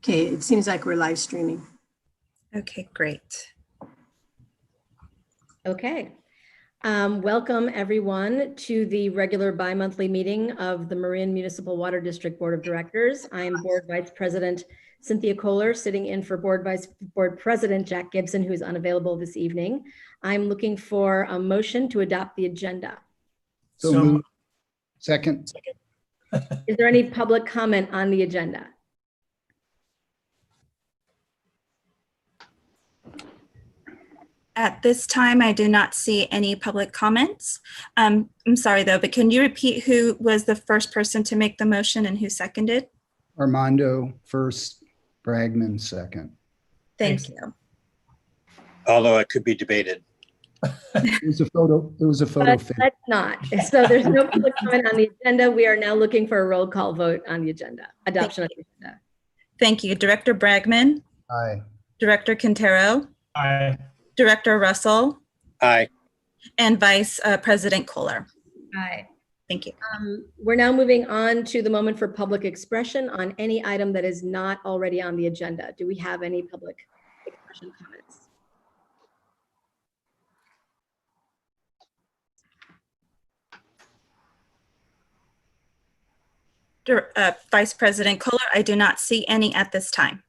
Okay, it seems like we're live streaming. Okay, great. Okay. Welcome everyone to the regular bi-monthly meeting of the Marin Municipal Water District Board of Directors. I'm Board Vice President Cynthia Kohler, sitting in for Board President Jack Gibson, who is unavailable this evening. I'm looking for a motion to adopt the agenda. So moved. Second. Is there any public comment on the agenda? At this time, I do not see any public comments. I'm sorry though, but can you repeat who was the first person to make the motion and who seconded? Armando first, Bragman second. Thank you. Although it could be debated. It was a photo. It was a photo. But let's not. So there's no public comment on the agenda. We are now looking for a roll call vote on the agenda, adoption of the agenda. Thank you. Director Bragman, Aye. Director Quintero, Aye. Director Russell, Aye. and Vice President Kohler. Aye. Thank you. We're now moving on to the moment for public expression on any item that is not already on the agenda. Do we have any public expression comments? Vice President Kohler, I do not see any at this time.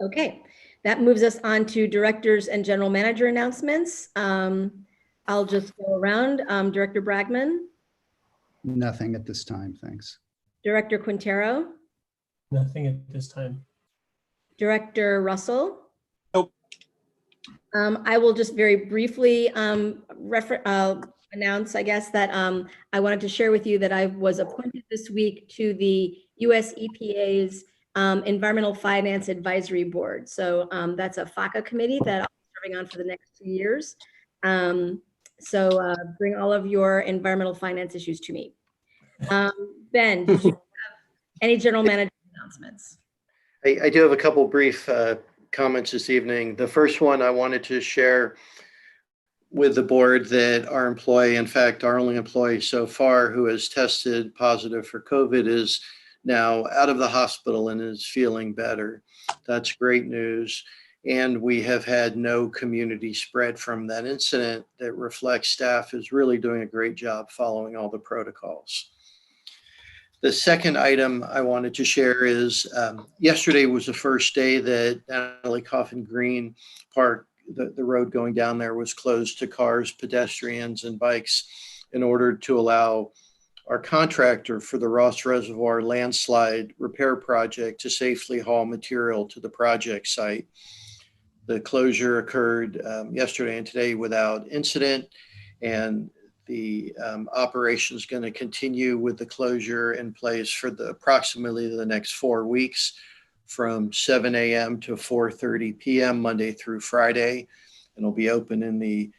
Okay, that moves us on to directors and general manager announcements. I'll just go around. Director Bragman, Nothing at this time, thanks. Director Quintero, Nothing at this time. Director Russell. Nope. I will just very briefly announce, I guess, that I wanted to share with you that I was appointed this week to the US EPA's Environmental Finance Advisory Board. So that's a FACA committee that I'll be serving on for the next 2 years. So bring all of your environmental finance issues to me. Ben, did you have any general manager announcements? I do have a couple brief comments this evening. The first one, I wanted to share with the board that our employee, in fact, our only employee so far who has tested positive for COVID, is now out of the hospital and is feeling better. That's great news. And we have had no community spread from that incident. That reflects staff is really doing a great job following all the protocols. The second item I wanted to share is yesterday was the first day that Natalie Coffin Green Park, the road going down there, was closed to cars, pedestrians, and bikes in order to allow our contractor for the Ross Reservoir landslide repair project to safely haul material to the project site. The closure occurred yesterday and today without incident, and the operation is going to continue with the closure in place for approximately the next 4 weeks, from 7 a.m. to 4:30 p.m. Monday through Friday, and it'll be open in the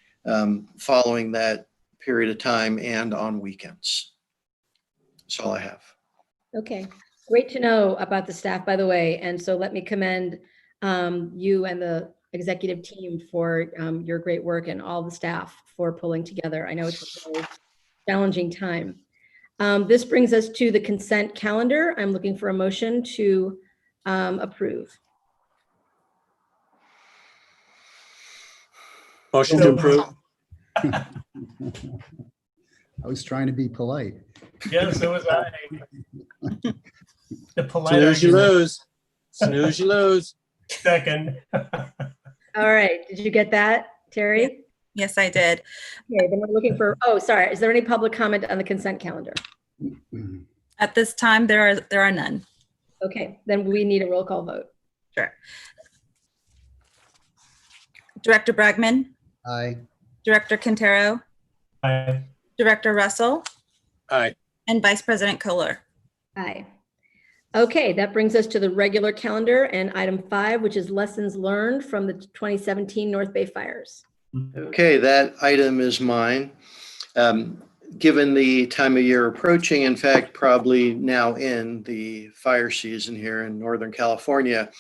following that period of time and on weekends. That's all I have. Okay, great to know about the staff, by the way. And so let me commend you and the executive team for your great work, and all the staff for pulling together. I know it's a very challenging time. This brings us to the consent calendar. I'm looking for a motion to approve. Motion to approve. I was trying to be polite. Yeah, so was I. The polite Snooze, you argument. lose. Snooze, you lose. Second. All right, did you get that, Terry? Yes, I did. Okay, then we're looking for, oh, sorry. Is there any public comment on the consent calendar? At this time, there are none. Okay, then we need a roll call vote. Sure. Director Bragman, Aye. Director Quintero, Aye. Director Russell, Aye. and Vice President Kohler. Aye. Okay, that brings us to the regular calendar and item 5, which is lessons learned from the 2017 North Bay fires. Okay, that item is mine. Given the time of year approaching, in fact, probably now in the fire season here in Northern California,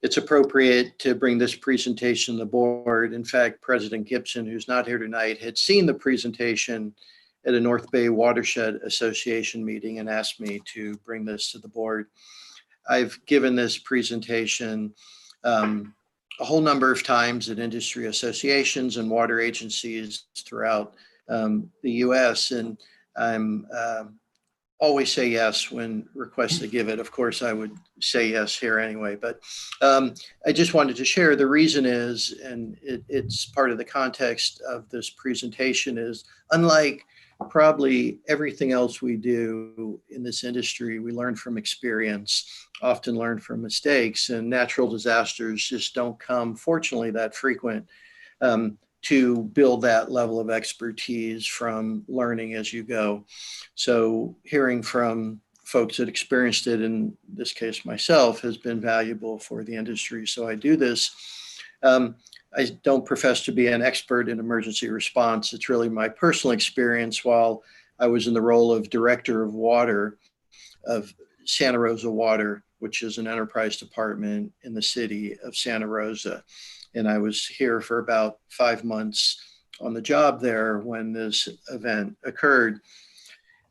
it's appropriate to bring this presentation to the board. In fact, President Gibson, who's not here tonight, had seen the presentation at a North Bay Watershed Association meeting and asked me to bring this to the board. I've given this presentation a whole number of times at industry associations and water agencies throughout the US, and I'm always say yes when requests to give it. Of course, I would say yes here anyway, but I just wanted to share the reason is, and it's part of the context of this presentation, is unlike probably everything else we do in this industry, we learn from experience, often learn from mistakes, and natural disasters just don't come, fortunately, that frequent to build that level of expertise from learning as you go. So hearing from folks that experienced it, in this case myself, has been valuable for the industry. So I do this. I don't profess to be an expert in emergency response. It's really my personal experience while I was in the role of director of water of Santa Rosa Water, which is an enterprise department in the city of Santa Rosa. And I was here for about 5 months on the job there when this event occurred.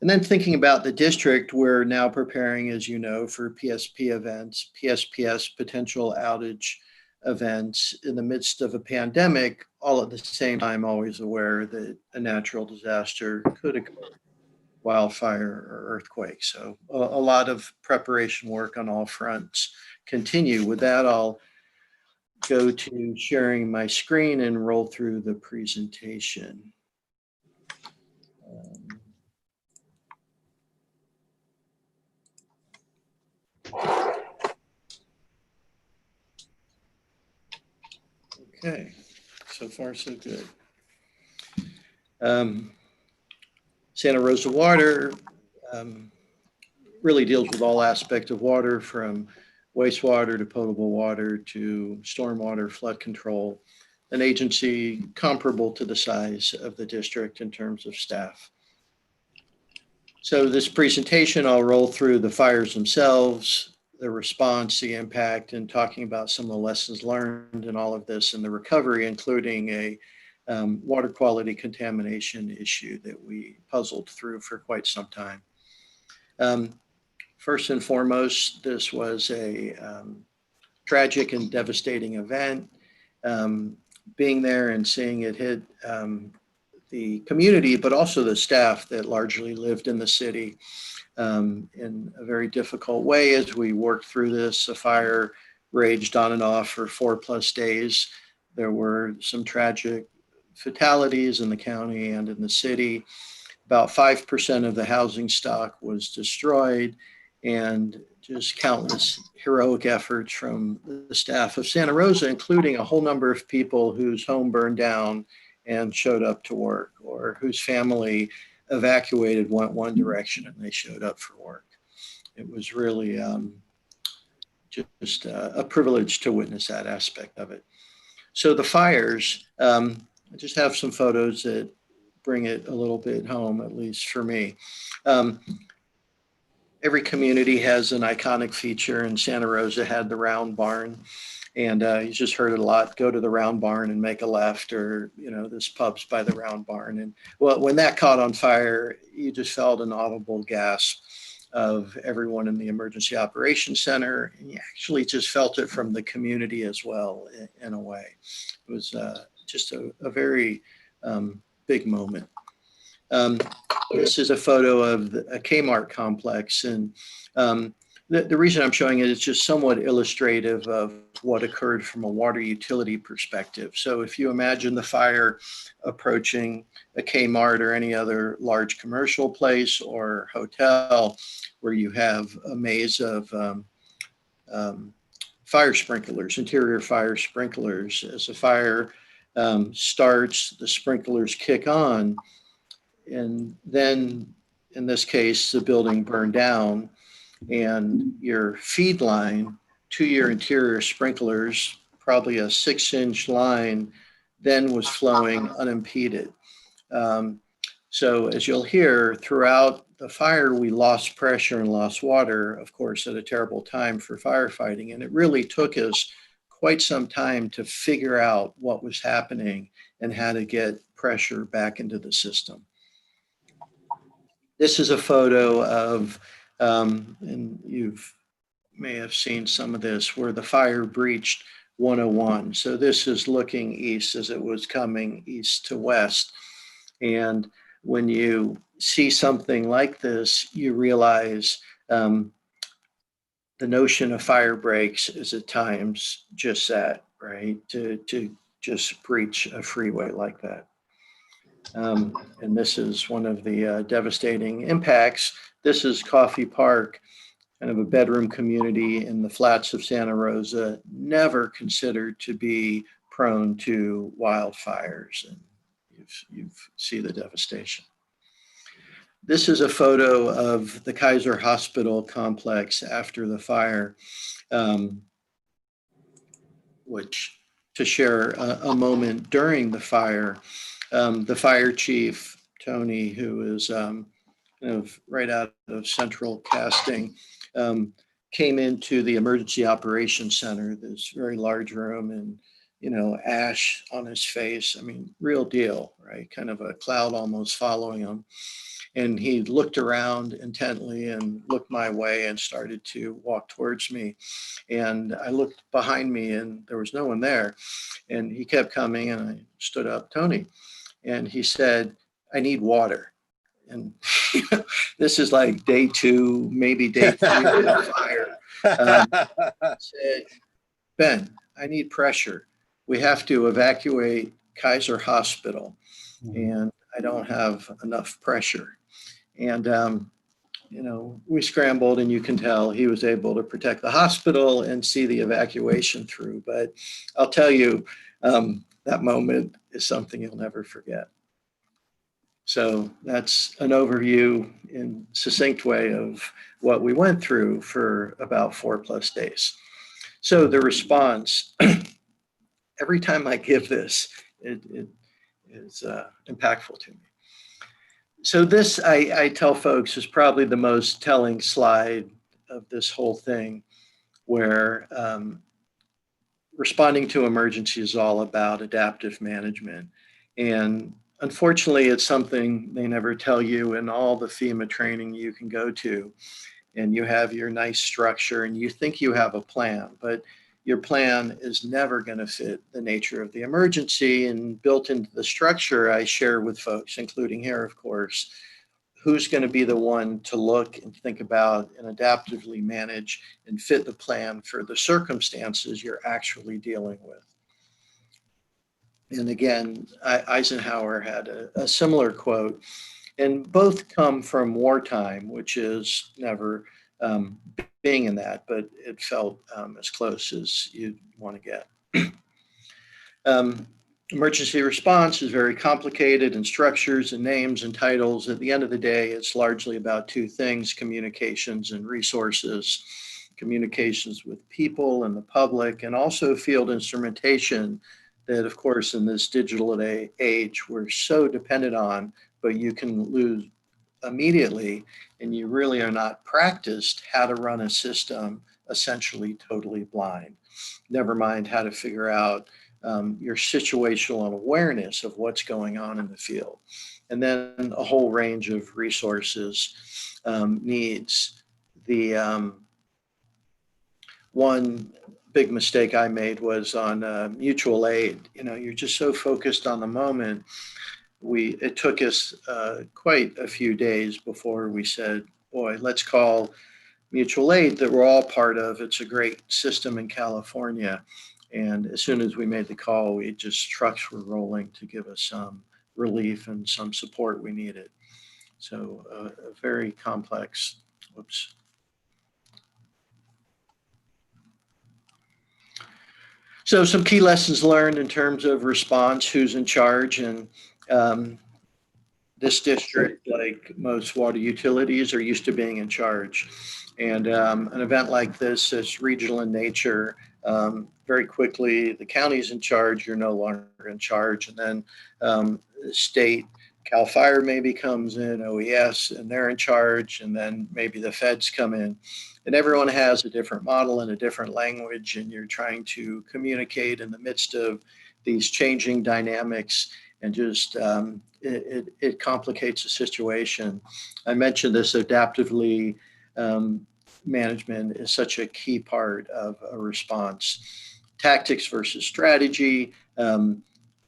And then thinking about the district, we're now preparing, as you know, for PSP events, PSPS, potential outage events in the midst of a pandemic, all at the same time always aware that a natural disaster could occur, wildfire or earthquake. So a lot of preparation work on all fronts continue. With that, I'll go to sharing my screen and roll through the presentation. Okay, so far so good. Santa Rosa Water really deals with all aspects of water, from wastewater to potable water to stormwater, flood control, an agency comparable to the size of the district in terms of staff. So this presentation, I'll roll through the fires themselves, the response, the impact, and talking about some of the lessons learned in all of this and the recovery, including a water quality contamination issue that we puzzled through for quite some time. First and foremost, this was a tragic and devastating event. Being there and seeing it hit the community, but also the staff that largely lived in the city in a very difficult way as we worked through this. The fire raged on and off for 4+ days. There were some tragic fatalities in the county and in the city. About 5% of the housing stock was destroyed, and just countless heroic efforts from the staff of Santa Rosa, including a whole number of people whose home burned down and showed up to work, or whose family evacuated, went one direction and they showed up for work. It was really just a privilege to witness that aspect of it. So the fires, I just have some photos that bring it a little bit home, at least for me. Every community has an iconic feature, and Santa Rosa had the round barn. And you just heard it a lot, go to the round barn and make a left, or, you know, this pub's by the round barn. And well, when that caught on fire, you just felt an audible gasp of everyone in the emergency operations center. And you actually just felt it from the community as well, in a way. It was just a very big moment. This is a photo of a Kmart complex, and the reason I'm showing it is just somewhat illustrative of what occurred from a water utility perspective. So if you imagine the fire approaching a Kmart or any other large commercial place or hotel where you have a maze of fire sprinklers, interior fire sprinklers, as the fire starts, the sprinklers kick on, and then in this case, the building burned down, and your feed line to your interior sprinklers, probably a 6-inch line, then was flowing unimpeded. So as you'll hear, throughout the fire, we lost pressure and lost water, of course, at a terrible time for firefighting. And it really took us quite some time to figure out what was happening and how to get pressure back into the system. This is a photo of, and you've may have seen some of this where the fire breached 101. So this is looking east as it was coming east to west. And when you see something like this, you realize the notion of fire breaks is at times just that, right? To just breach a freeway like that. And this is one of the devastating impacts. This is Coffee Park, kind of a bedroom community in the flats of Santa Rosa, never considered to be prone to wildfires. And you see the devastation. This is a photo of the Kaiser Hospital complex after the fire, which to share a moment during the fire, the fire chief, Tony, who is kind of right out of central casting, came into the emergency operations center, this very large room, and ash on his face. I mean, real deal, right? Kind of a cloud almost following him. And he looked around intently and looked my way and started to walk towards me. And I looked behind me and there was no one there. And he kept coming and I stood up, Tony. And he said, I need water. And this is like day 2, maybe day 3 of the fire. Said, Ben, I need pressure. We have to evacuate Kaiser Hospital and I don't have enough pressure. And, we scrambled and you can tell he was able to protect the hospital and see the evacuation through. But I'll tell you, that moment is something you'll never forget. So that's an overview in succinct way of what we went through for about 4+ days. So the response, every time I give this, it is impactful to me. So this, I tell folks, is probably the most telling slide of this whole thing, where responding to emergency is all about adaptive management. And unfortunately, it's something they never tell you in all the FEMA training you can go to. And you have your nice structure and you think you have a plan, but your plan is never going to fit the nature of the emergency. And built into the structure, I share with folks, including here, of course, who's going to be the one to look and think about and adaptively manage and fit the plan for the circumstances you're actually dealing with. And again, Eisenhower had a similar quote, and both come from wartime, which is never being in that, but it felt as close as you'd want to get. Emergency response is very complicated in structures and names and titles. At the end of the day, it's largely about 2 things: communications and resources. Communications with people and the public, and also field instrumentation that, of course, in this digital age, we're so dependent on, but you can lose immediately, and you really are not practiced how to run a system essentially totally blind. Never mind how to figure out your situational awareness of what's going on in the field. And then a whole range of resources needs. The one big mistake I made was on mutual aid. You're just so focused on the moment. It took us quite a few days before we said, boy, let's call mutual aid that we're all part of. It's a great system in California. And as soon as we made the call, trucks were rolling to give us some relief and some support we needed. So a very complex, whoops. So some key lessons learned in terms of response, who's in charge. And this district, like most water utilities, are used to being in charge. And an event like this is regional in nature. Very quickly, the county's in charge, you're no longer in charge. And then the state, CAL FIRE maybe comes in, OES, and they're in charge. And then maybe the feds come in. And everyone has a different model and a different language, and you're trying to communicate in the midst of these changing dynamics, and just it complicates the situation. I mentioned this adaptively management is such a key part of a response. Tactics versus strategy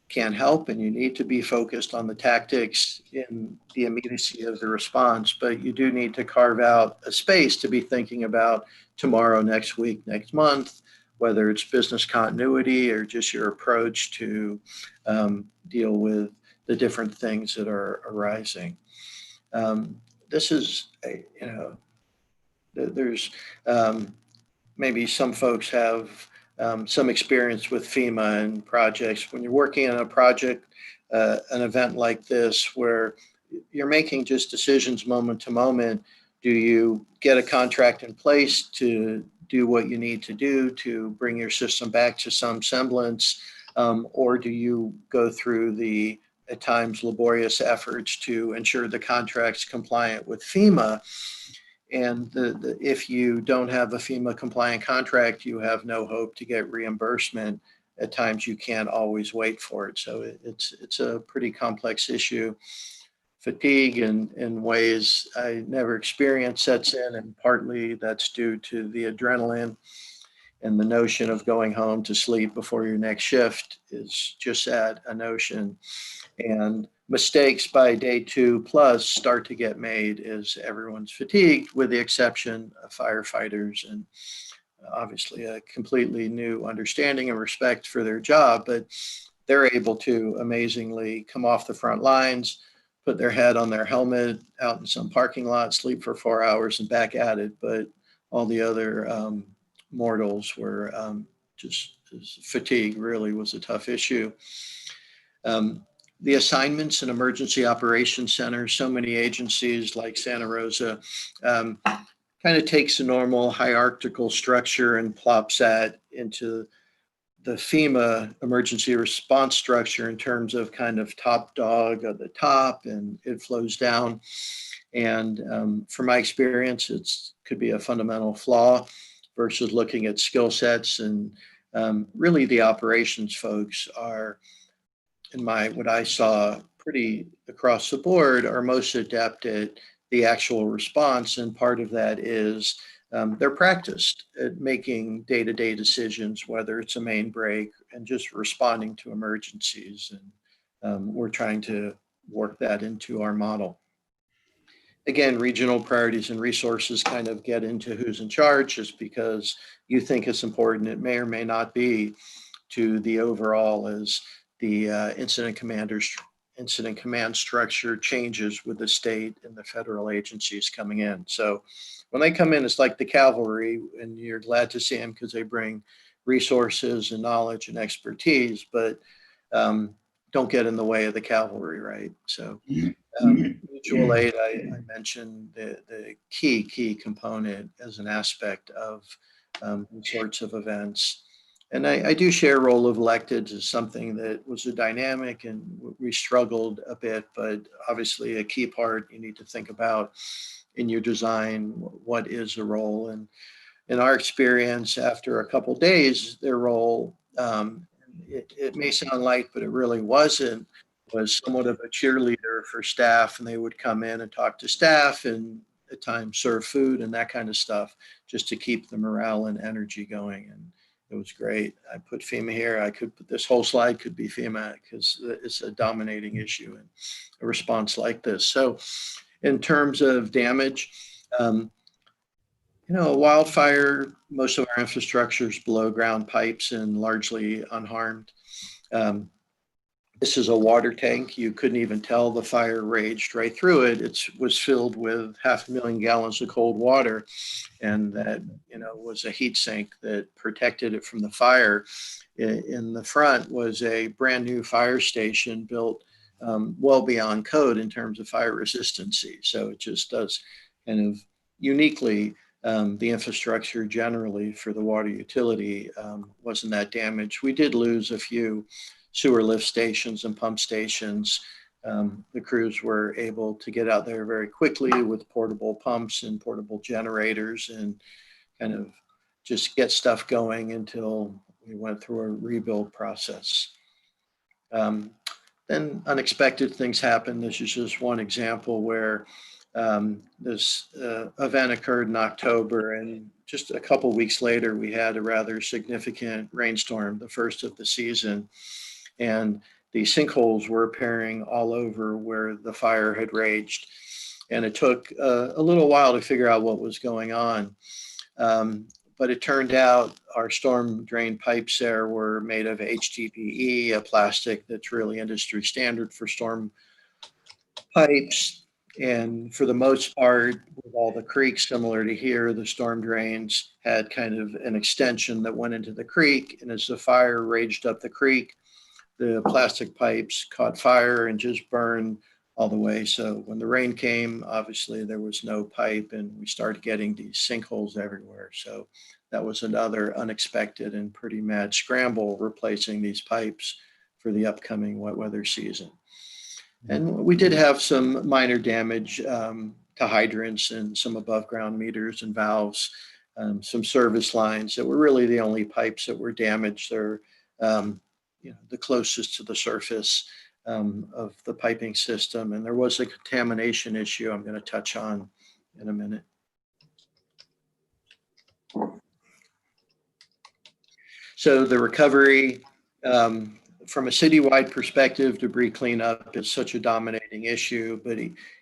can help, and you need to be focused on the tactics in the immediacy of the response, but you do need to carve out a space to be thinking about tomorrow, next week, next month, whether it's business continuity or just your approach to deal with the different things that are arising. This is, there's maybe some folks have some experience with FEMA and projects. When you're working on a project, an event like this, where you're making just decisions moment to moment, do you get a contract in place to do what you need to do to bring your system back to some semblance, or do you go through the, at times, laborious efforts to ensure the contract's compliant with FEMA? And if you don't have a FEMA compliant contract, you have no hope to get reimbursement. At times you can't always wait for it. So it's a pretty complex issue. Fatigue in ways I never experienced sets in, and partly that's due to the adrenaline, and the notion of going home to sleep before your next shift is just that, a notion. And mistakes by day 2+ start to get made as everyone's fatigued, with the exception of firefighters, and obviously a completely new understanding and respect for their job, but they're able to amazingly come off the front lines, put their head on their helmet out in some parking lot, sleep for 4 hours and back at it. But all the other mortals were just fatigue really was a tough issue. The assignments in emergency operations centers, so many agencies like Santa Rosa kind of takes a normal hierarchical structure and plops that into the FEMA emergency response structure in terms of kind of top dog at the top, and it flows down. And from my experience, it's could be a fundamental flaw versus looking at skill sets. And really the operations folks are, in what I saw pretty across the board, are most adept at the actual response. And part of that is they're practiced at making day-to-day decisions, whether it's a main break and just responding to emergencies. And we're trying to work that into our model. Again, regional priorities and resources kind of get into who's in charge. Just because you think it's important, it may or may not be to the overall as the incident command structure changes with the state and the federal agencies coming in. So when they come in, it's like the cavalry, and you're glad to see them because they bring resources and knowledge and expertise, but don't get in the way of the cavalry, right? So mutual aid, I mentioned the key component as an aspect of these sorts of events. And I do share role of electeds as something that was a dynamic, and we struggled a bit, but obviously a key part you need to think about in your design, what is a role. And in our experience, after a couple of days, their role, it may sound light, but it really wasn't, was somewhat of a cheerleader for staff, and they would come in and talk to staff and at times serve food and that kind of stuff, just to keep the morale and energy going. And it was great. I put FEMA here. I could put this whole slide could be FEMA because it's a dominating issue in a response like this. So in terms of damage, a wildfire, most of our infrastructure is below ground pipes and largely unharmed. This is a water tank. You couldn't even tell the fire raged right through it. It was filled with 500,000 gallons of cold water, and that was a heat sink that protected it from the fire. In the front was a brand new fire station built well beyond code in terms of fire resistancy. So it just does kind of uniquely, the infrastructure generally for the water utility wasn't that damaged. We did lose a few sewer lift stations and pump stations. The crews were able to get out there very quickly with portable pumps and portable generators and kind of just get stuff going until we went through a rebuild process. Then unexpected things happened. This is just one example where This event occurred in October, and just a couple weeks later, we had a rather significant rainstorm, the first of the season. And the sinkholes were appearing all over where the fire had raged. And it took a little while to figure out what was going on. But it turned out our storm drain pipes there were made of HDPE, a plastic that's really industry standard for storm pipes. And for the most part, with all the creeks similar to here, the storm drains had kind of an extension that went into the creek. And as the fire raged up the creek, the plastic pipes caught fire and just burned all the way. So when the rain came, obviously there was no pipe, and we started getting these sinkholes everywhere. So that was another unexpected and pretty mad scramble replacing these pipes for the upcoming wet weather season. And we did have some minor damage to hydrants and some above ground meters and valves, some service lines that were really the only pipes that were damaged. They're the closest to the surface of the piping system. And there was a contamination issue I'm going to touch on in a minute. So the recovery, from a citywide perspective, debris cleanup is such a dominating issue, but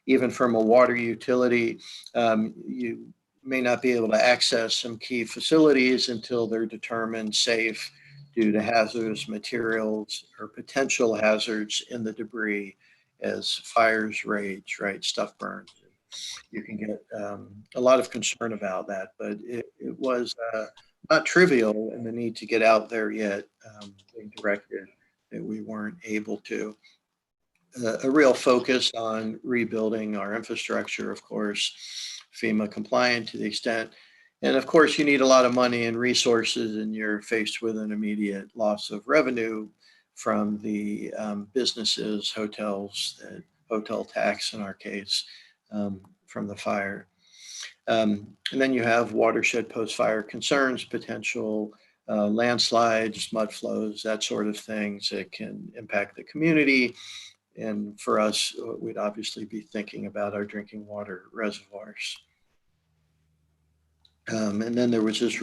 even from a water utility, you may not be able to access some key facilities until they're determined safe due to hazardous materials or potential hazards in the debris as fires rage, right? Stuff burns. You can get a lot of concern about that, but it was not trivial in the need to get out there yet, being directed that we weren't able to. A real focus on rebuilding our infrastructure, of course, FEMA compliant to the extent. And of course, you need a lot of money and resources, and you're faced with an immediate loss of revenue from the businesses, hotels, hotel tax in our case, from the fire. And then you have watershed post-fire concerns, potential landslides, mud flows, that sort of things that can impact the community. And for us, we'd obviously be thinking about our drinking water reservoirs. And then there was just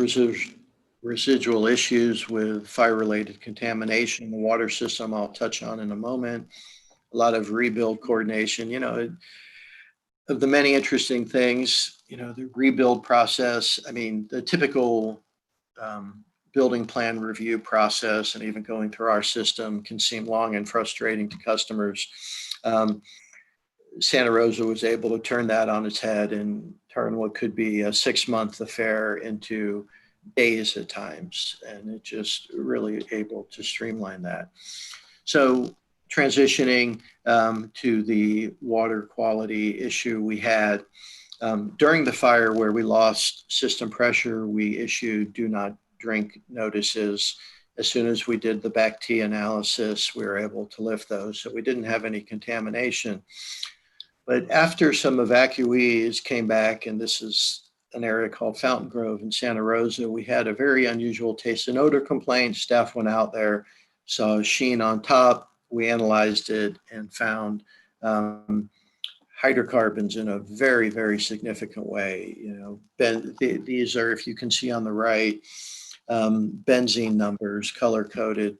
residual issues with fire-related contamination in the water system I'll touch on in a moment. A lot of rebuild coordination, of the many interesting things, the rebuild process. I mean, the typical building plan review process and even going through our system can seem long and frustrating to customers. Santa Rosa was able to turn that on its head and turn what could be a 6-month affair into days at times. And it just really able to streamline that. So transitioning to the water quality issue we had during the fire where we lost system pressure, we issued do not drink notices. As soon as we did the BACT analysis, we were able to lift those. So we didn't have any contamination. But after some evacuees came back, and this is an area called Fountain Grove in Santa Rosa, we had a very unusual taste and odor complaint. Staff went out there, saw a sheen on top. We analyzed it and found hydrocarbons in a very, very significant way. These are, if you can see on the right, benzene numbers, color coded.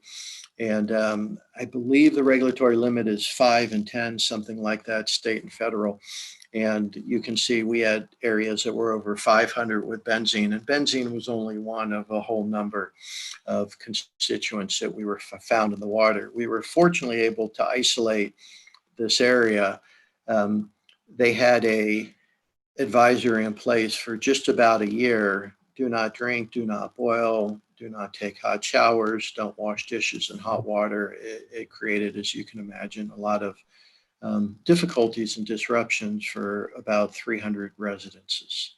And I believe the regulatory limit is 5 and 10, something like that, state and federal. And you can see we had areas that were over 500 with benzene, and benzene was only one of a whole number of constituents that we were found in the water. We were fortunately able to isolate this area. They had a advisory in place for just about a year. Do not drink, do not boil, do not take hot showers, don't wash dishes in hot water. It created, as you can imagine, a lot of difficulties and disruptions for about 300 residences.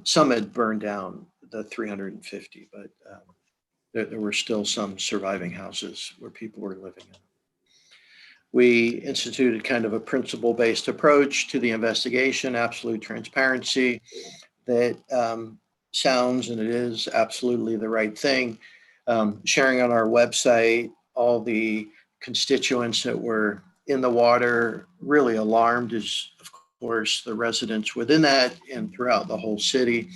Some had burned down, the 350, but there were still some surviving houses where people were living in. We instituted kind of a principle-based approach to the investigation, absolute transparency that sounds, and it is absolutely the right thing. Sharing on our website all the constituents that were in the water, really alarmed, as of course, the residents within that and throughout the whole city.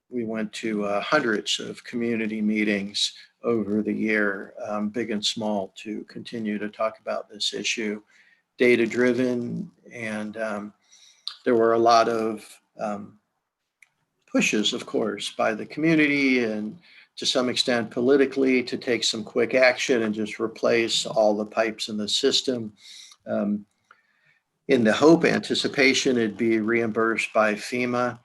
We went to hundreds of community meetings over the year, big and small, to continue to talk about this issue, data-driven, and there were a lot of pushes, of course, by the community and to some extent politically to take some quick action and just replace all the pipes in the system. In the hope, anticipation, it'd be reimbursed by FEMA.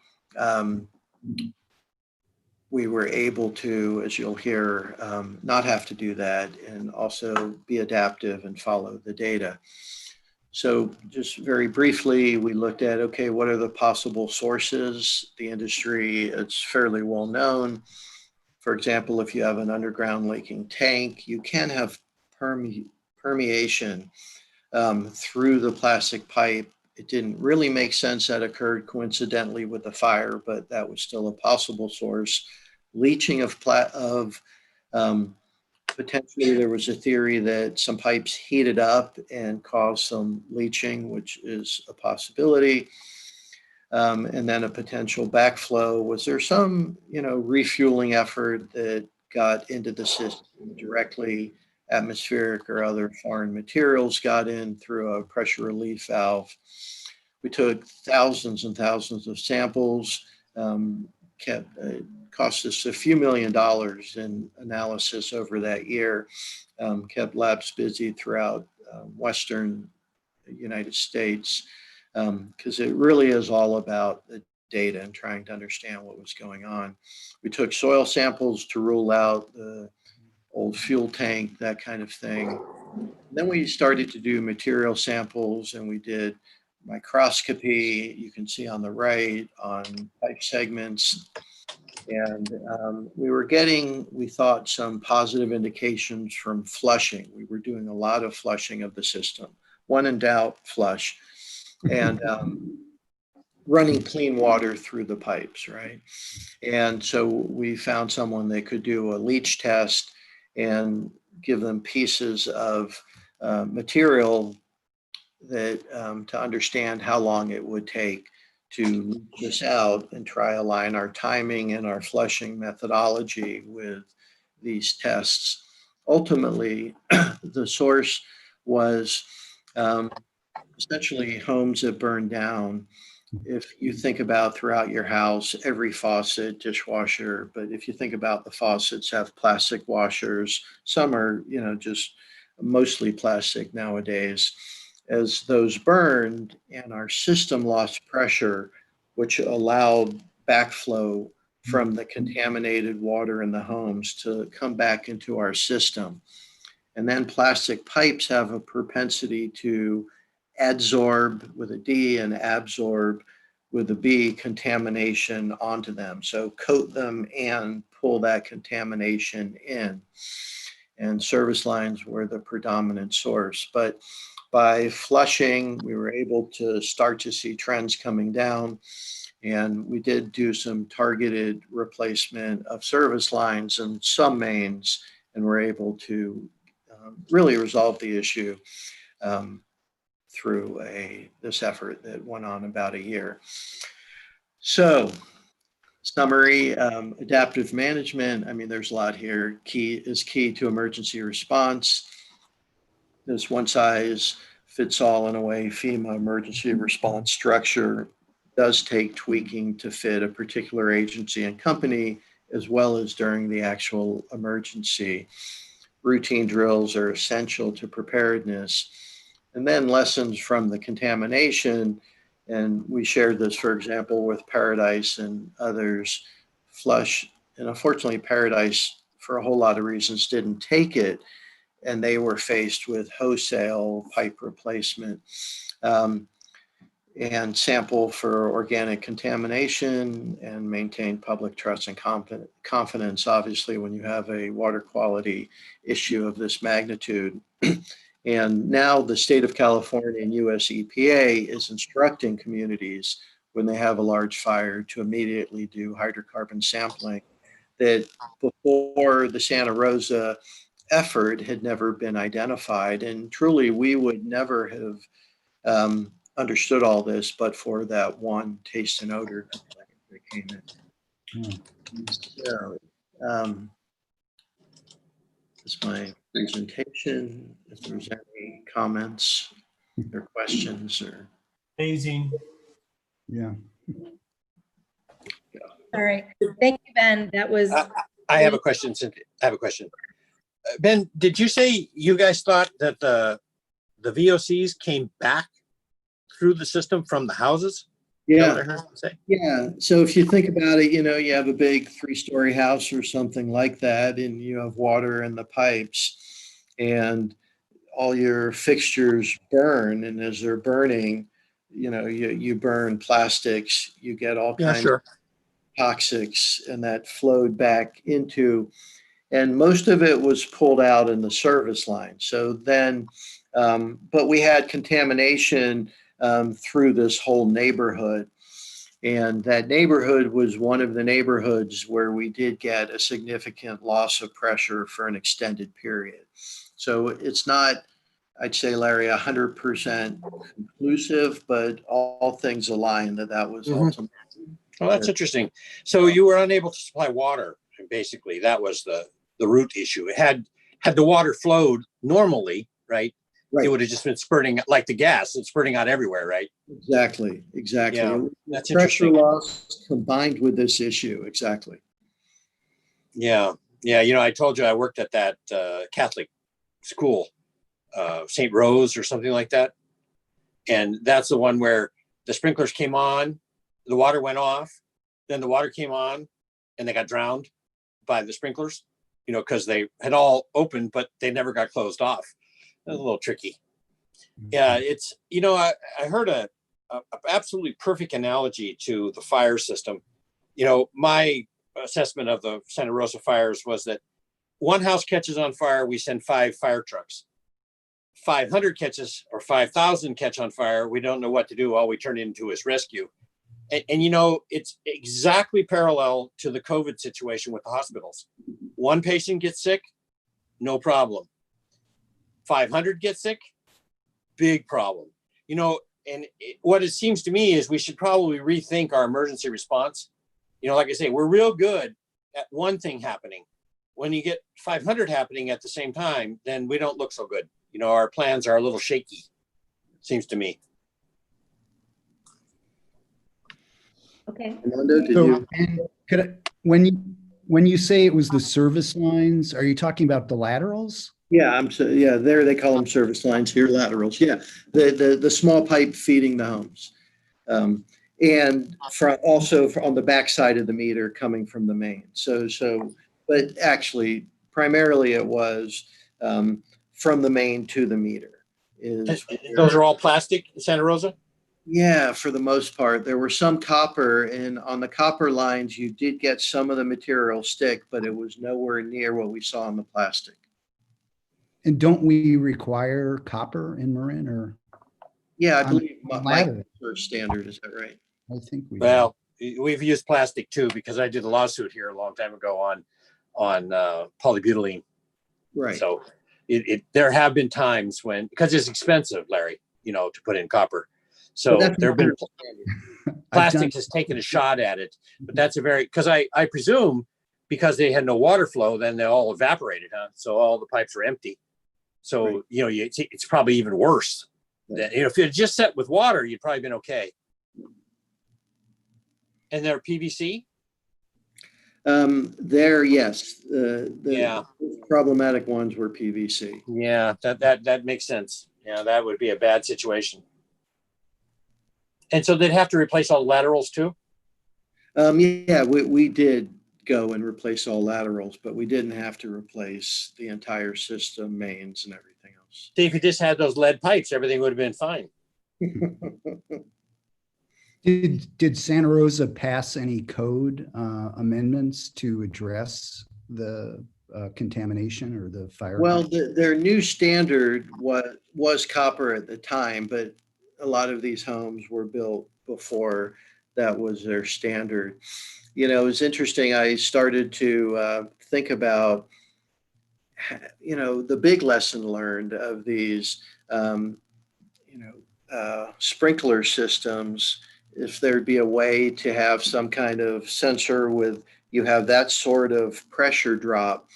We were able to, as you'll hear, not have to do that and also be adaptive and follow the data. So just very briefly, we looked at, okay, what are the possible sources? The industry, it's fairly well known. For example, if you have an underground leaking tank, you can have permeation through the plastic pipe. It didn't really make sense that occurred coincidentally with the fire, but that was still a possible source. Leaching of potentially there was a theory that some pipes heated up and caused some leaching, which is a possibility. And then a potential backflow. Was there some, refueling effort that got into the system directly? Atmospheric or other foreign materials got in through a pressure relief valve. We took thousands and thousands of samples, cost us a few $1 million in analysis over that year, kept labs busy throughout Western United States, because it really is all about the data and trying to understand what was going on. We took soil samples to rule out the old fuel tank, that kind of thing. And then we started to do material samples and we did microscopy, you can see on the right, on pipe segments. And we were getting, we thought, some positive indications from flushing. We were doing a lot of flushing of the system. When in doubt, flush. And running clean water through the pipes, right? And so we found someone that could do a leach test and give them pieces of material that to understand how long it would take to leach this out and try align our timing and our flushing methodology with these tests. Ultimately, the source was essentially homes that burned down. If you think about throughout your house, every faucet, dishwasher, but if you think about the faucets have plastic washers, some are, just mostly plastic nowadays. As those burned and our system lost pressure, which allowed backflow from the contaminated water in the homes to come back into our system. And then plastic pipes have a propensity to adsorb with a D and absorb with a B contamination onto them. So coat them and pull that contamination in. And service lines were the predominant source. But by flushing, we were able to start to see trends coming down. And we did do some targeted replacement of service lines and some mains, and were able to really resolve the issue through this effort that went on about a year. So, summary, adaptive management. I mean, there's a lot here. Key to emergency response. This one size fits all in a way. FEMA emergency response structure does take tweaking to fit a particular agency and company, as well as during the actual emergency. Routine drills are essential to preparedness. And then lessons from the contamination. And we shared this, for example, with Paradise and others. Flush, and unfortunately, Paradise, for a whole lot of reasons, didn't take it. And they were faced with wholesale pipe replacement and sample for organic contamination and maintain public trust and confidence, obviously, when you have a water quality issue of this magnitude. And now the state of California and US EPA is instructing communities when they have a large fire to immediately do hydrocarbon sampling that before the Santa Rosa effort had never been identified. And truly, we would never have understood all this, but for that one taste and odor complaint that came in. So, that's my presentation. If there's any comments or questions or. Amazing. Yeah. All right. Thank you, Ben. That was, I have a question, Cynthia. I have a question. Ben, did you say you guys thought that the VOCs came back through the system from the houses? Is that what I heard you say? Yeah, so if you think about it, you have a big 3-story house or something like that, and you have water in the pipes, and all your fixtures burn, and as they're burning, you burn plastics, you get all Yeah, kinds sure. of toxics, and that flowed back into, and most of it was pulled out in the service line. So then, but we had contamination through this whole neighborhood. And that neighborhood was one of the neighborhoods where we did get a significant loss of pressure for an extended period. So it's not, I'd say, Larry, 100% conclusive, but all things align that was Mhm. ultimately. Well, that's interesting. So you were unable to supply water, and basically that was the root issue. It had the water flowed normally, right? Right. It would have just been spurting like the gas. It's spurting out everywhere, right? Exactly. Yeah, It was that's pressure interesting. loss combined with this issue. Exactly. Yeah. I told you I worked at that Catholic school, St. Rose or something like that. And that's the one where the sprinklers came on, the water went off, then the water came on, and they got drowned by the sprinklers, because they had all opened, but they never got closed off. It was a little tricky. Yeah, it's, I heard a absolutely perfect analogy to the fire system. My assessment of the Santa Rosa fires was that one house catches on fire, we send 5 fire trucks. 500 catches or 5,000 catch on fire, we don't know what to do. All we turn into is rescue. And it's exactly parallel to the COVID situation with the hospitals. One patient gets sick, no problem. 500 get sick, big problem. What it seems to me is we should probably rethink our emergency response. Like I say, we're real good at one thing happening. When you get 500 happening at the same time, then we don't look so good. Our plans are a little shaky, seems to me. okay. Armando, did So, you? Ben, when you say it was the service lines, are you talking about the laterals? Yeah, there they call them service lines here, laterals. Yeah, the small pipe feeding the homes. And also on the backside of the meter coming from the main. But actually, primarily it was from the main to the meter. Those are all plastic in Santa Rosa? Yeah, for the most part. There were some copper, and on the copper lines, you did get some of the material stick, but it was nowhere near what we saw in the plastic. And don't we require copper in Marin, or Yeah, I On believe ladder. my standard, is that right? I think we do. Well, we've used plastic too, because I did a lawsuit here a long time ago on polybutylene. Right. So there have been times when, because it's expensive, Larry, to put in copper. So But that's there have been I've plastic done- has taken a shot at it, but that's because I presume because they had no water flow, then they all evaporated, huh? So all the pipes are empty. So, it's probably even worse. If it had just set with water, you'd probably been okay. And they're PVC? Yes. The problematic ones were PVC. Yeah, that makes sense. Yeah, that would be a bad situation. And so they'd have to replace all the laterals too? Yeah, we did go and replace all laterals, but we didn't have to replace the entire system, mains and everything else. See, if you just had those lead pipes, everything would have been fine. Did Santa Rosa pass any code amendments to address the contamination or the fire? Well, their new standard was copper at the time, but a lot of these homes were built before that was their standard. It's interesting. I started to think about, the big lesson learned of these, sprinkler systems, if there'd be a way to have some kind of sensor with, you have that sort of pressure drop,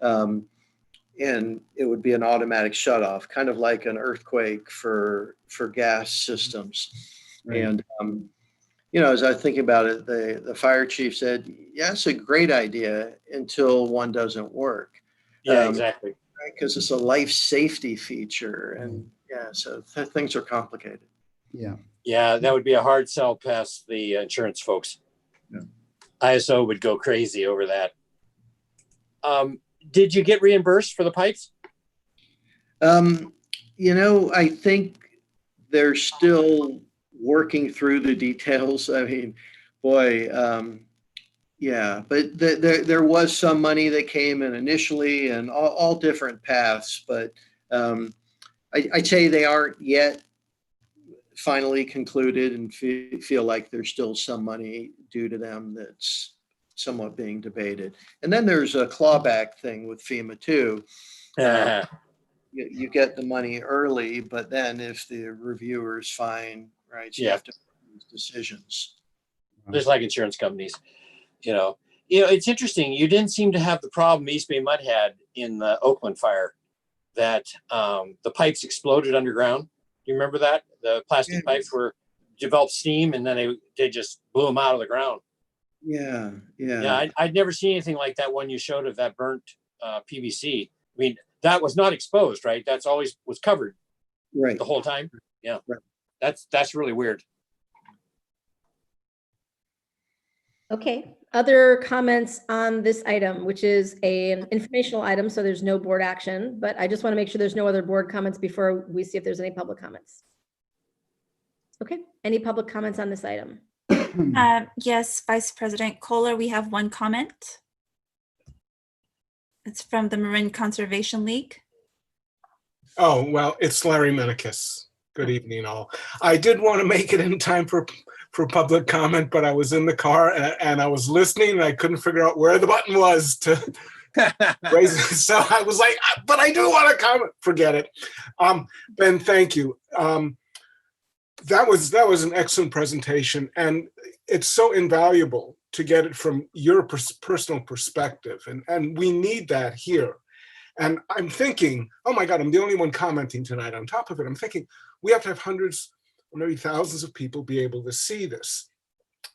and it would be an automatic shutoff, kind of like an earthquake for gas systems. Right. And as I was thinking about it, the fire chief said, "Yeah, it's a great idea until one doesn't work." Yeah, exactly. Because it's a life safety feature, and yeah, so things are complicated. Yeah. Yeah, that would be a hard sell past the insurance folks. Yeah. ISO would go crazy over that. Did you get reimbursed for the pipes? I think they're still working through the details. I mean, boy, yeah, but there was some money that came in initially, and all different paths, but I'd say they aren't yet finally concluded, and feel like there's still some money due to them that's somewhat being debated. And then there's a clawback thing with FEMA too. You get the money early, but then if the reviewer's fine, right, so you have to make decisions. Just like insurance companies, it's interesting. You didn't seem to have the problem East Bay Mud had in the Oakland fire, that the pipes exploded underground. You remember that? The plastic pipes developed steam, and then they just blew them out of the ground. Yeah. I'd never seen anything like that one you showed of that burnt PVC. I mean, that was not exposed, right? That's always was covered, Right. the whole time. Yeah, right. That's really weird. Okay, other comments on this item, which is an informational item, so there's no board action, but I just want to make sure there's no other board comments before we see if there's any public comments. Okay, any public comments on this item? Yes, Vice President Kohler, we have one comment. It's from the Marin Conservation League. Oh, well, it's Larry Minikis. Good evening, all. I did want to make it in time for public comment, but I was in the car and I was listening and I couldn't figure out where the button was to raise it. So I was like, but I do want to comment. Forget it. Ben, thank you. That was an excellent presentation, and it's so invaluable to get it from your personal perspective, and we need that here. And I'm thinking, oh my God, I'm the only one commenting tonight. On top of it, I'm thinking we have to have hundreds or maybe thousands of people be able to see this.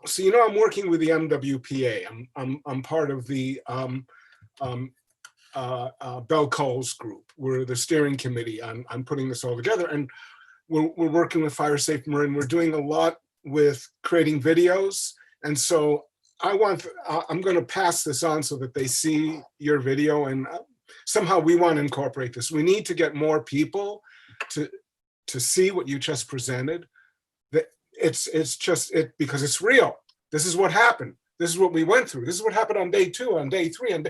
So, I'm working with the MWPA. I'm part of the Bell Coles group. We're the steering committee on putting this all together. And we're working with Fire Safe Marin. We're doing a lot with creating videos. And so I'm going to pass this on so that they see your video, and somehow we want to incorporate this. We need to get more people to see what you just presented. That it's just because it's real. This is what happened. This is what we went through. This is what happened on day 2, on day 3,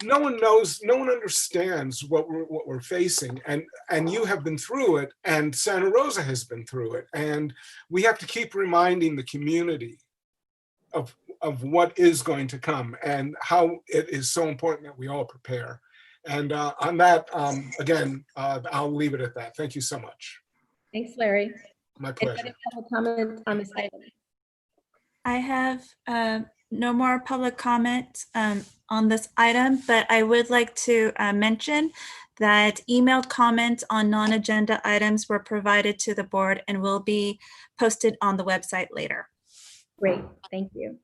no one knows, no one understands what we're facing, and you have been through it, and Santa Rosa has been through it, and we have to keep reminding the community of what is going to come and how it is so important that we all prepare. And on that, again, I'll leave it at that. Thank you so much. Thanks, Larry. My pleasure. Any public comment on this item? I have no more public comment on this item, but I would like to mention that emailed comments on non-agenda items were provided to the board and will be posted on the website later. Great, thank you.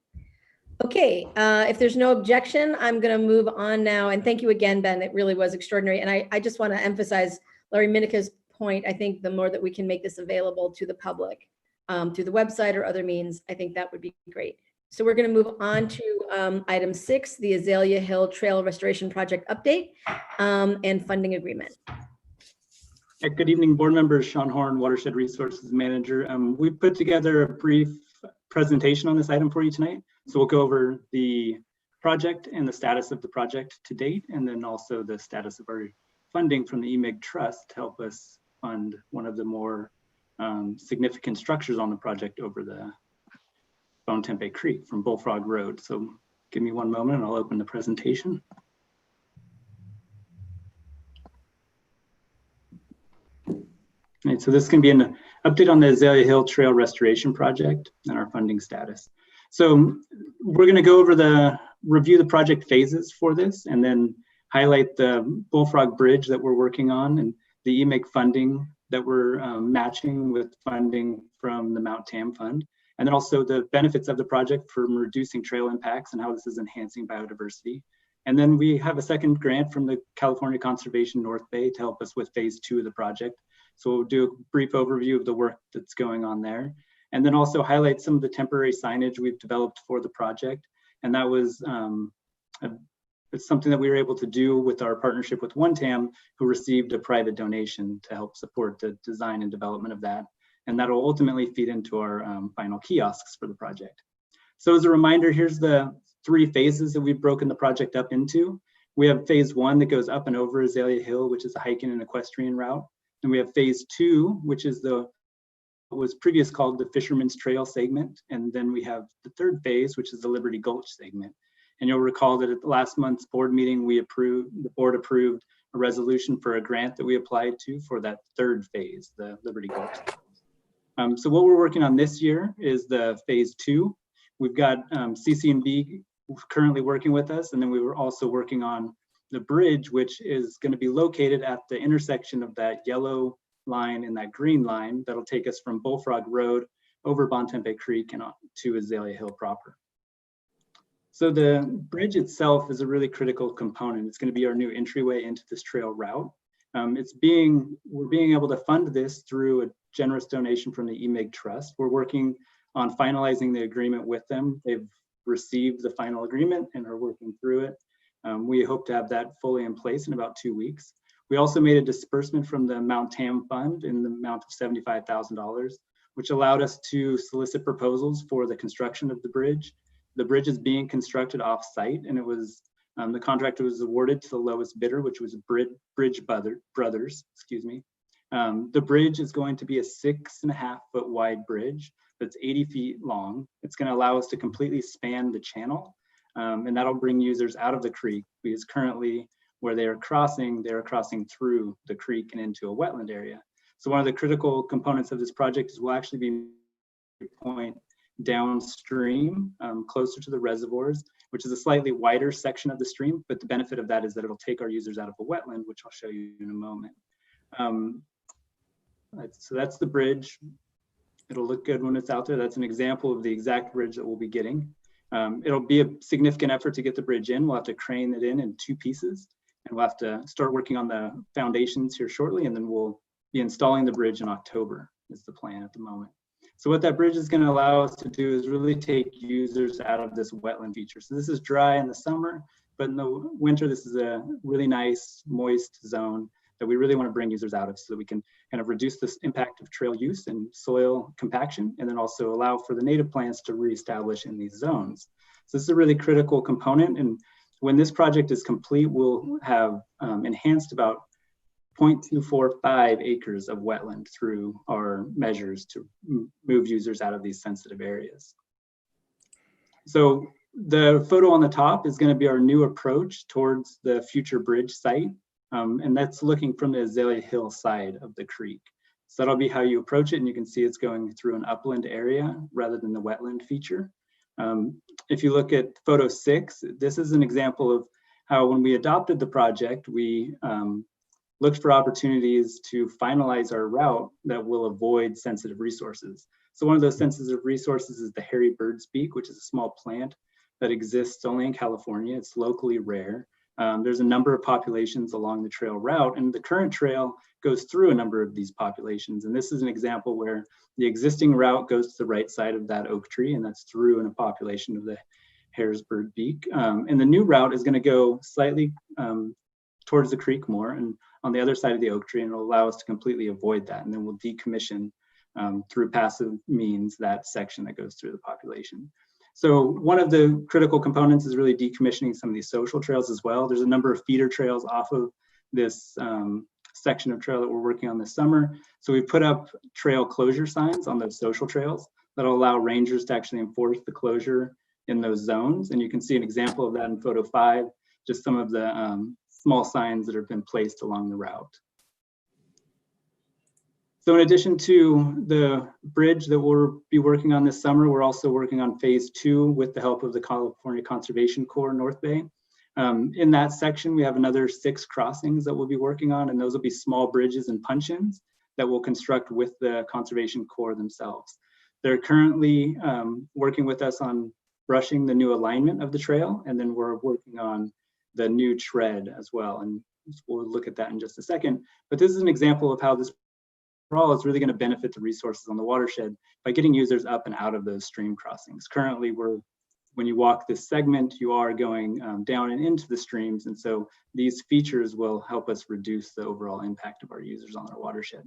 Okay, if there's no objection, I'm going to move on now. And thank you again, Ben. It really was extraordinary. And I just want to emphasize Larry Minika's point. I think the more that we can make this available to the public through the website or other means, I think that would be great. So we're going to move on to item 6, the Azalea Hill Trail Restoration Project update and funding agreement. Good evening, board members. Sean Horn, Watershed Resources Manager. We put together a brief presentation on this item for you tonight. So we'll go over the project and the status of the project to date, and then also the status of our funding from the EMIG Trust to help us fund one of the more significant structures on the project over the Bone Tempe Creek from Bullfrog Road. So give me one moment and I'll open the presentation. Right, so this can be an update on the Azalea Hill Trail Restoration Project and our funding status. So we're going to go over review the project phases for this, and then highlight the Bullfrog Bridge that we're working on and the EMIC funding that we're matching with funding from the Mount Tam Fund, and then also the benefits of the project for reducing trail impacts and how this is enhancing biodiversity. And then we have a second grant from the California Conservation North Bay to help us with phase 2 of the project. So we'll do a brief overview of the work that's going on there, and then also highlight some of the temporary signage we've developed for the project. And that was it's something that we were able to do with our partnership with OneTam, who received a private donation to help support the design and development of that. And that'll ultimately feed into our final kiosks for the project. So as a reminder, here's the 3 phases that we've broken the project up into. We have phase 1 that goes up and over Azalea Hill, which is a hiking and equestrian route. And we have phase 2, which is what was previously called the Fisherman's Trail segment. And then we have the 3rd phase, which is the Liberty Gulch segment. And you'll recall that at last month's board meeting, the board approved a resolution for a grant that we applied to for that 3rd phase, the Liberty Gulch. So what we're working on this year is the phase 2. We've got CCNB currently working with us, and then we were also working on the bridge, which is going to be located at the intersection of that yellow line and that green line that'll take us from Bullfrog Road over Bontempe Creek and to Azalea Hill proper. So the bridge itself is a really critical component. It's going to be our new entryway into this trail route. We're being able to fund this through a generous donation from the EMIG Trust. We're working on finalizing the agreement with them. They've received the final agreement and are working through it. We hope to have that fully in place in about 2 weeks. We also made a disbursement from the Mount Tam Fund in the amount of $75,000, which allowed us to solicit proposals for the construction of the bridge. The bridge is being constructed off-site, and it was the contract was awarded to the lowest bidder, which was Bridge Brothers. Excuse me. The bridge is going to be a 6.5-foot wide bridge that's 80 feet long. It's going to allow us to completely span the channel. And that'll bring users out of the creek, because currently where they are crossing through the creek and into a wetland area. So one of the critical components of this project is we'll actually be point downstream, closer to the reservoirs, which is a slightly wider section of the stream. But the benefit of that is that it'll take our users out of a wetland, which I'll show you in a moment. So that's the bridge. It'll look good when it's out there. That's an example of the exact bridge that we'll be getting. It'll be a significant effort to get the bridge in. We'll have to crane it in 2 pieces, and we'll have to start working on the foundations here shortly, and then we'll be installing the bridge in October is the plan at the moment. So what that bridge is going to allow us to do is really take users out of this wetland feature. So this is dry in the summer, but in the winter, this is a really nice, moist zone that we really want to bring users out of, so that we can kind of reduce this impact of trail use and soil compaction, and then also allow for the native plants to reestablish in these zones. So this is a really critical component. And when this project is complete, we'll have enhanced about 0.245 acres of wetland through our measures to move users out of these sensitive areas. So the photo on the top is going to be our new approach towards the future bridge site. And that's looking from the Azalea Hill side of the creek. So that'll be how you approach it. And you can see it's going through an upland area rather than the wetland feature. If you look at photo 6, this is an example of how when we adopted the project, we looked for opportunities to finalize our route that will avoid sensitive resources. So one of those sensitive resources is the hairy bird's beak, which is a small plant that exists only in California. It's locally rare. There's a number of populations along the trail route, and the current trail goes through a number of these populations. And this is an example where the existing route goes to the right side of that oak tree, and that's through in a population of the Harrisburg beak. And the new route is going to go slightly towards the creek more and on the other side of the oak tree, and it'll allow us to completely avoid that. And then we'll decommission through passive means that section that goes through the population. So one of the critical components is really decommissioning some of these social trails as well. There's a number of feeder trails off of this section of trail that we're working on this summer. So we put up trail closure signs on those social trails that'll allow rangers to actually enforce the closure in those zones. And you can see an example of that in photo 5, just some of the small signs that have been placed along the route. So in addition to the bridge that we'll be working on this summer, we're also working on phase 2 with the help of the California Conservation Corps North Bay. In that section, we have another 6 crossings that we'll be working on, and those will be small bridges and punch-ins that we'll construct with the Conservation Corps themselves. They're currently working with us on brushing the new alignment of the trail, and then we're working on the new tread as well. And we'll look at that in just a second. But this is an example of how this overall is really going to benefit the resources on the watershed by getting users up and out of those stream crossings. Currently, when you walk this segment, you are going down and into the streams. And so these features will help us reduce the overall impact of our users on our watershed.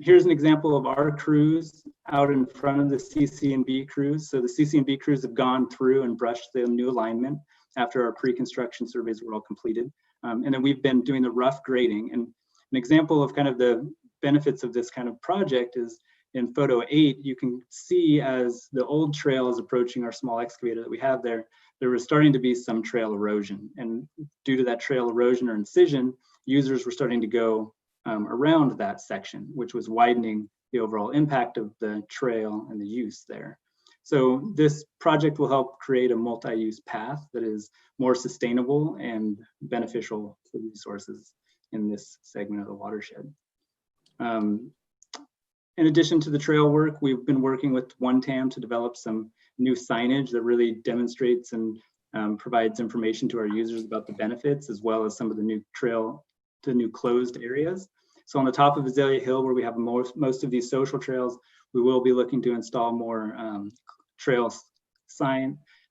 Here's an example of our crews out in front of the CCNB crews. So the CCNB crews have gone through and brushed the new alignment after our pre-construction surveys were all completed. And then we've been doing the rough grading. And an example of kind of the benefits of this kind of project is in photo 8, you can see as the old trail is approaching our small excavator that we have there, there was starting to be some trail erosion. And due to that trail erosion or incision, users were starting to go around that section, which was widening the overall impact of the trail and the use there. So this project will help create a multi-use path that is more sustainable and beneficial for resources in this segment of the watershed. In addition to the trail work, we've been working with OneTam to develop some new signage that really demonstrates and provides information to our users about the benefits, as well as some of the new new closed areas. So on the top of Azalea Hill, where we have most of these social trails, we will be looking to install more trail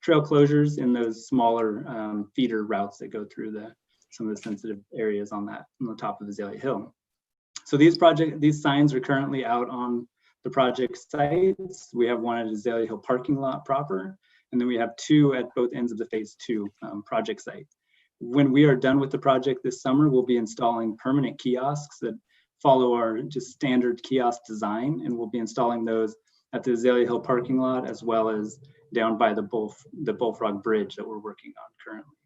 closures in those smaller feeder routes that go through some of the sensitive areas on the top of Azalea Hill. So these signs are currently out on the project sites. We have one at Azalea Hill parking lot proper, and then we have 2 at both ends of the phase 2 project site. When we are done with the project this summer, we'll be installing permanent kiosks that follow our just standard kiosk design, and we'll be installing those at the Azalea Hill parking lot, as well as down by the Bullfrog Bridge that we're working on currently.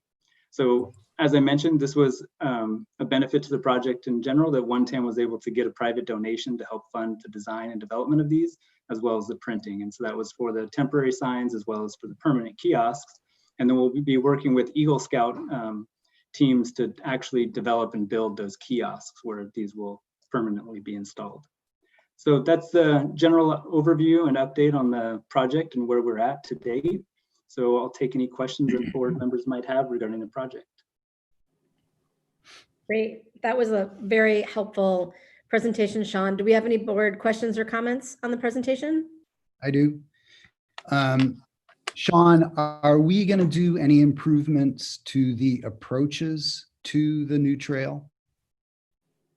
So as I mentioned, this was a benefit to the project in general, that OneTam was able to get a private donation to help fund the design and development of these, as well as the printing. And so that was for the temporary signs as well as for the permanent kiosks. And then we'll be working with Eagle Scout teams to actually develop and build those kiosks where these will permanently be installed. So that's the general overview and update on the project and where we're at to date. So I'll take any questions that board members might have regarding the project. Great. That was a very helpful presentation, Sean. Do we have any board questions or comments on the presentation? I do. Sean, are we going to do any improvements to the approaches to the new trail?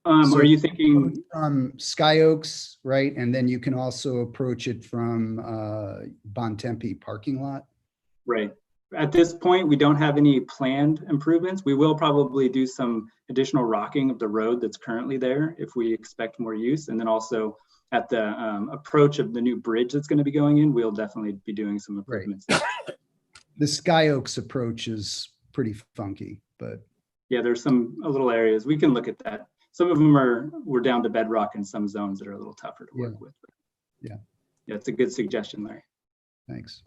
Are you thinking from Sky Oaks, right? And then you can also approach it from Bontempi parking lot? Right. At this point, we don't have any planned improvements. We will probably do some additional rocking of the road that's currently there if we expect more use. And then also at the approach of the new bridge that's going to be going in, we'll definitely be doing some improvements. Right. The Sky Oaks approach is pretty funky, but yeah, there's a little areas we can look at that. Some of them we're down to bedrock in some zones that are a little tougher to work with. Yeah, it's a good suggestion, Larry. Thanks.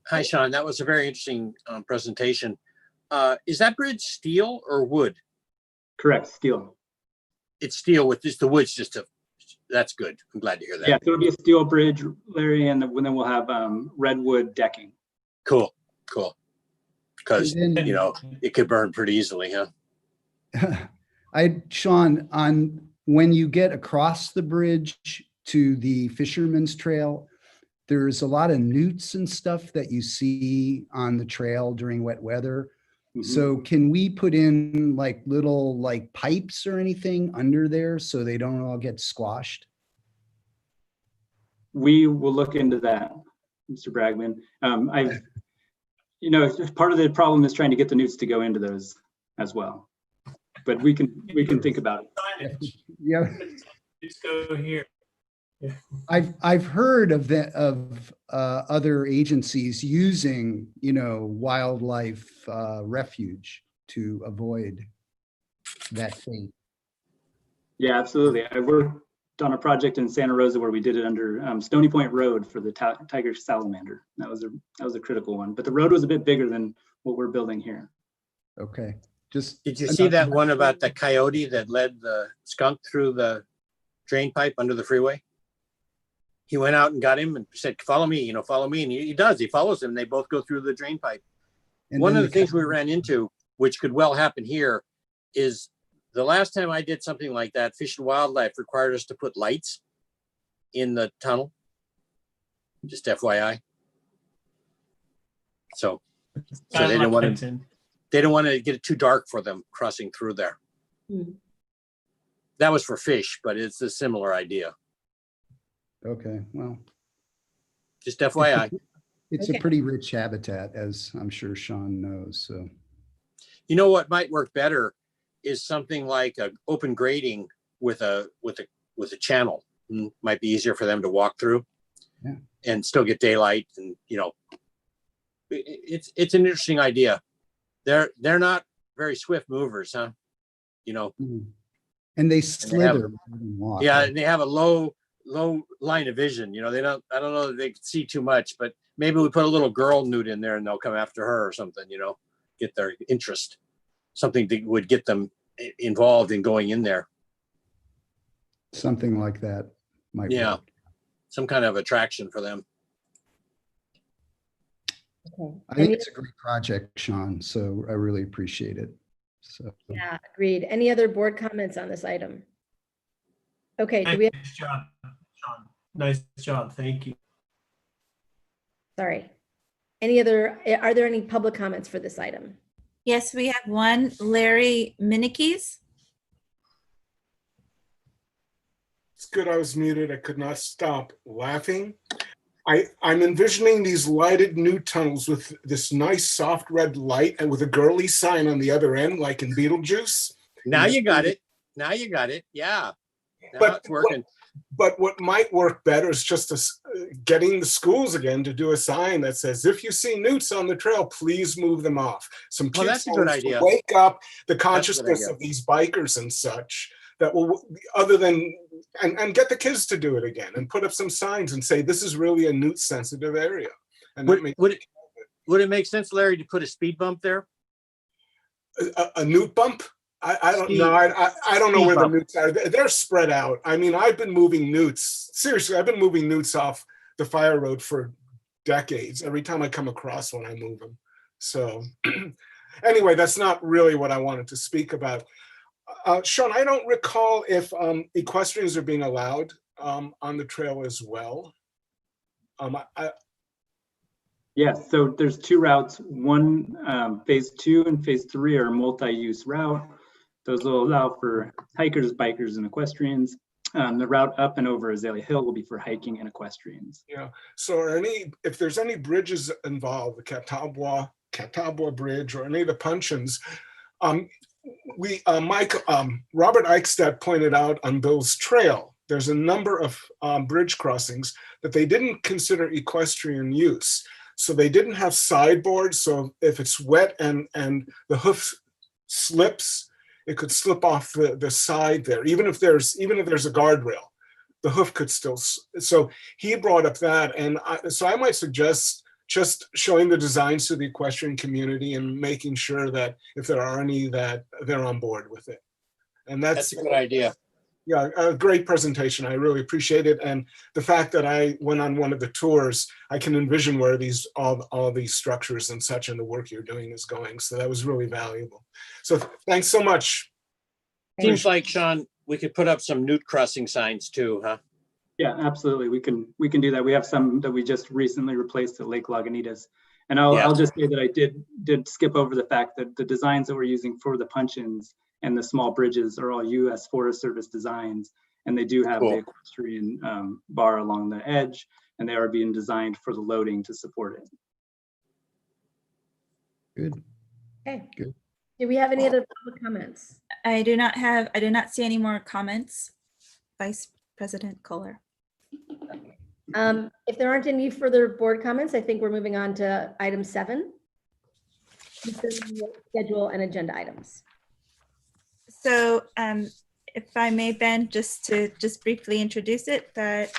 Hi, Sean. That was a very interesting presentation. Is that bridge steel or wood? Correct, steel. It's steel with just the wood's that's good. I'm glad to hear that. Yeah, so it'll be a steel bridge, Larry, and then we'll have redwood decking. Cool. Because, it could burn pretty easily, huh? Sean, when you get across the bridge to the Fisherman's Trail, there's a lot of newts and stuff that you see on the trail during wet weather. Mm-hmm. So can we put in little pipes or anything under there so they don't all get squashed? We will look into that, Mr. Bragman. Part of the problem is trying to get the newts to go into those as well. But we can think about it. Yeah. Just go here. Yeah. I've heard of other agencies using wildlife refuge to avoid that fate. Yeah, absolutely. I worked on a project in Santa Rosa where we did it under Stony Point Road for the tiger salamander. That was a critical one, but the road was a bit bigger than what we're building here. Okay, just. Did you see that one about the coyote that led the skunk through the drain pipe under the freeway? He went out and got him and said, follow me, follow me. And he does, he follows him. They both go through the drain pipe. And One then of the things we ran into, which could well happen here, is the last time I did something like that, Fish and Wildlife required us to put lights in the tunnel. Just FYI. So they didn't want to get it too dark for them crossing through there. Hmm. That was for fish, but it's a similar idea. Okay, well, Just FYI. it's Okay. a pretty rich habitat, as I'm sure Sean knows, so. You know what might work better is something like an open grading with a channel. Might be easier for them to walk through. Yeah. And still get daylight, and it's an interesting idea. They're not very swift movers, huh? And they slither. rather than walk. Yeah, and they have a low line of vision. I don't know that they can see too much, but maybe we put a little girl newt in there and they'll come after her or something, get their interest. Something that would get them involved in going in there. Something like that might Yeah. work. Some kind of attraction for them. Okay. I think it's a great project, Sean, so I really appreciate it. So, Yeah, agreed. Any other board comments on this item? Okay, do we have, Nice job, Sean. Nice job. Thank you. sorry. Are there any public comments for this item? Yes, we have one, Larry Minikes. It's good I was muted. I could not stop laughing. I'm envisioning these lighted new tunnels with this nice soft red light and with a girly sign on the other end, like in Beetlejuice. Now you got it. Yeah. Now But it's working. But what might work better is just getting the schools again to do a sign that says, if you see newts on the trail, please move them off. Some Well, cute that's a good signs to idea. wake up the a good consciousness idea. of these bikers and such that will, other than, and get the kids to do it again and put up some signs and say, this is really a newt sensitive area. And that Would it make sense, Larry, to put a speed bump there? a newt bump? I don't Speed- know. I don't know speed where bump. the newts are. They're spread out. I mean, I've been moving newts. Seriously, I've been moving newts off the fire road for decades. Every time I come across one, I move them. So anyway, that's not really what I wanted to speak about. Sean, I don't recall if equestrians are being allowed on the trail as well. Yes, so there's two routes. One, phase 2 and phase 3 are multi-use route. Those will allow for hikers, bikers, and equestrians. The route up and over Azalea Hill will be for hiking and equestrians. Yeah. So if there's any bridges involved, the Catawba Bridge or any of the puncheons, Robert Eichstadt pointed out on Bill's Trail, there's a number of bridge crossings that they didn't consider equestrian use. So they didn't have sideboards. So if it's wet and the hoof slips, it could slip off the side there. Even if there's a guardrail, the hoof could still. So he brought up that, and so I might suggest just showing the designs to the equestrian community and making sure that if there are any, that they're on board with it. And That's a good idea. Yeah, a great presentation. I really appreciate it. And the fact that I went on one of the tours, I can envision where all these structures and such and the work you're doing is going. So that was really valuable. So thanks so much. Seems like, Sean, we could put up some newt crossing signs too, huh? Yeah, absolutely. We can do that. We have some that we just recently replaced at Lake Lagunitas. And I'll just say that I did skip over the fact that the designs that we're using for the puncheons and the small bridges are all U.S. Forest Service designs, and they do have the equestrian bar along the edge, and they are being designed for the loading to support it. good. Okay. Good. Do we have any other public comments? I do not see any more comments. Vice President Kohler. If there aren't any further board comments, I think we're moving on to item 7. Schedule and agenda items. So if I may, Ben, just briefly introduce it, that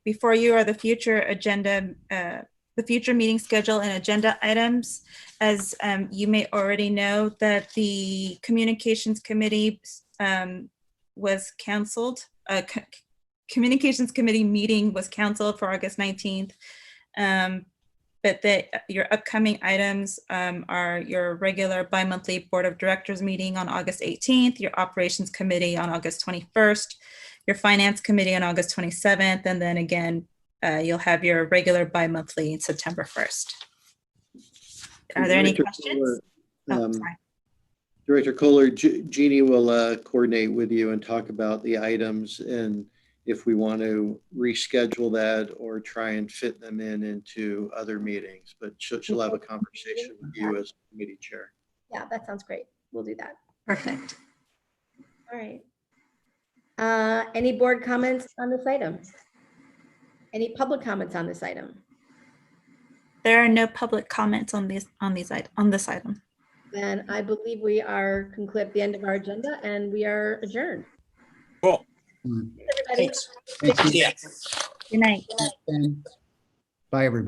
before you are the future agenda, the future meeting schedule and agenda items. As you may already know, that the Communications Committee was canceled. Communications Committee meeting was canceled for August 19th. But your upcoming items are your regular bi-monthly Board of Directors meeting on August 18th, your Operations Committee on August 21st, your Finance Committee on August 27th, and then again, you'll have your regular bi-monthly in September 1st. Are there any Director questions? Kohler, Sorry. Director Kohler, Jeannie will coordinate with you and talk about the items and if we want to reschedule that or try and fit them into other meetings, but she'll have a conversation with you as committee chair. Yeah, that sounds great. We'll do that. Perfect. All right. Any board comments on this item? Any public comments on this item? There are no public comments on this item. Then I believe we are concluded at the end of our agenda and we are adjourned. Cool. Everybody. Thanks. Thank you. Yeah. Good night. Bye, everybody.